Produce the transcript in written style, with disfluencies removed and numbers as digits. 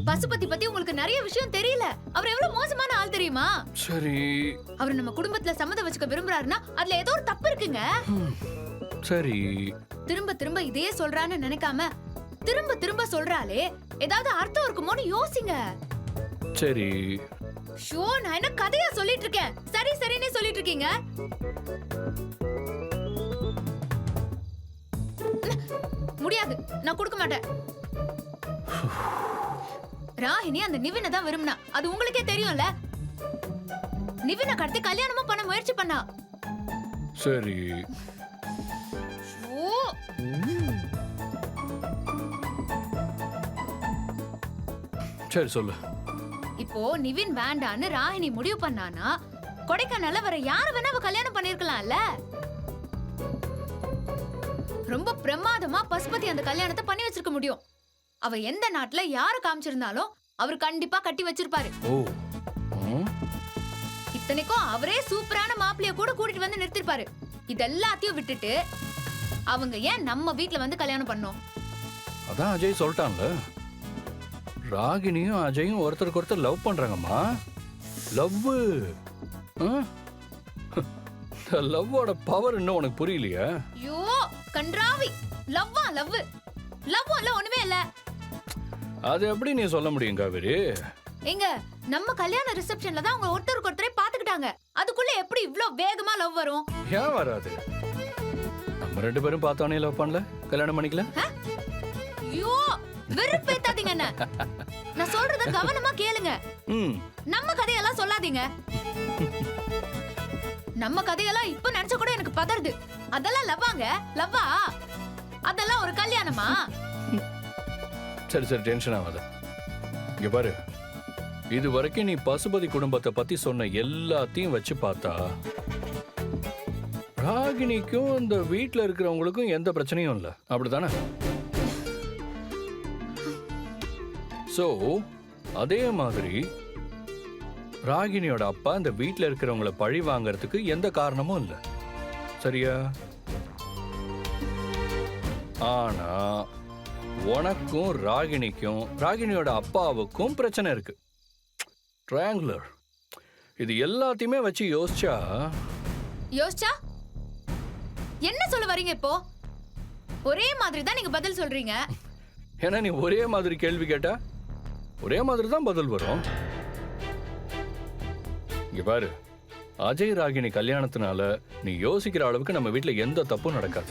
பசுபதி பத்தி உங்களுக்கு நிறைய விஷயம் தெரியல. அவர் எவ்வளவு மோசமான ஆள் தெரியுமா? சரி. அவர் நம்ம குடும்பத்துல சம்மதம் வச்சுக்க விரும்புறாருன்னா அதுல ஏதோ ஒரு தப்பு இருக்குங்க. சரி. திரும்ப திரும்ப இதே சொல்றான்னு நினைக்காம திரும்ப திரும்ப சொல்றாளே, ஏதாவது அர்த்தம் இருக்குமோன்னு யோசிங்க. சரி. ஷோ, நான் என்ன கதையா சொல்லிட்டு இருக்கேன்? சரி சரின்னு சொல்லிட்டு இருக்கீங்க. முடியாது, நான் கொடுக்க மாட்டேன். ராகினி அந்த நிவினை தான் விரும்பினா, அது உங்களுக்கே தெரியும்ல. நிவினை கடத்தி கல்யாணமும் பண்ண முயற்சி பண்ணா. சரி. சரி சொல்லு. இப்போ நிவின் வேண்டான்னு ராகினி முடிவு பண்ணானா, கொடைக்கானல்ல வர யார வேணா அவ கல்யாணம் பண்ணிருக்கலாம்ல. ரொம்ப பிரமாதமா பசுபதி அந்த கல்யாணத்தை பண்ணி வச்சிருக்க முடியும். அவ எந்த நாட்டுல யார காமிச்சிருந்தாலும் அவர் கண்டிப்பா கட்டி வச்சிருப்பாரு. இத்தனைக்கும் அவரே சூப்பரான மாப்பிளைய கூட கூட்டிட்டு வந்து நிறுத்திருப்பாரு. இதெல்லாத்தையும் விட்டுட்டு அவங்க ஏன் நம்ம வீட்ல வந்து கல்யாணம் பண்ணோம்? அதான் அஜய் சொல்லிட்டான்ல, ராகினியும் அஜயும் ஒருத்தருக்கு ஒருத்தர் லவ் பண்றாங்கம்மா. லவ். லவ்வோட பவர் இன்னும் உனக்கு புரியலையா? ஐயோ கன்றாவி, லவ்வா லவ்? லவ் இல்ல, ஒண்ணுமே இல்ல. அது எப்படி நீ சொல்ல முடியும் காவேரி? எங்க நம்ம கல்யாண ரிசப்ஷன்ல தான் அவங்க ஒருத்தருக்கு ஒருத்தரே பாத்துக்கிட்டாங்க. அதுக்குள்ள எப்படி இவ்ளோ வேகமா லவ் வரும்? ஏன் வராது? நம்ம ரெண்டு பேரும் பார்த்தோனே லவ் பண்ணல, கல்யாணம் பண்ணிக்கல. ஐயோ வெறுப்பேத்தாதீங்க என்ன. நான் சொல்றத கவனமா கேளுங்க. நம்ம கதையெல்லாம் சொல்லாதீங்க. நம்ம கதையெல்லாம் இப்ப நினைச்ச கூட எனக்கு பதறுது. அதெல்லாம் லவ்வாங்க? லவ்வா? அதெல்லாம் ஒரு கல்யாணமா? சரி சரி, டென்ஷன் ஆகாத. இங்க பாரு, இது வரைக்கும் நீ பசுபதி குடும்பத்தை பத்தி சொன்ன எல்லாத்தையும் வச்சு பார்த்தா ராகினிக்கும் இந்த வீட்டுல இருக்கிறவங்களுக்கும் எந்த பிரச்சனையும் இல்ல, அப்படித்தானே? சோ அதே மாதிரி ராகினியோட அப்பா இந்த வீட்டுல இருக்கிறவங்கள பழி வாங்கறதுக்கு எந்த காரணமும் இல்ல, சரியா? ஆனா உனக்கும் ராகினிக்கும் ராகினியோட அப்பாவுக்கும் பிரச்சனை இருக்கு. ட்ரையாங்குலர். இது எல்லாத்தையுமே வச்சு யோசிச்சா என்ன சொல்ல வரீங்க இப்போ? ஒரே மாதிரி தான் நீங்க பதில் சொல்றீங்க. ஏன்னா நீ ஒரே மாதிரி கேள்வி கேட்டா ஒரே மாதிரி தான் பதில் வரும். இங்க பாரு, அஜய் ராகினி கல்யாணத்தினால நீ யோசிக்கிற அளவுக்கு நம்ம வீட்டுல எந்த தப்பும் நடக்காது.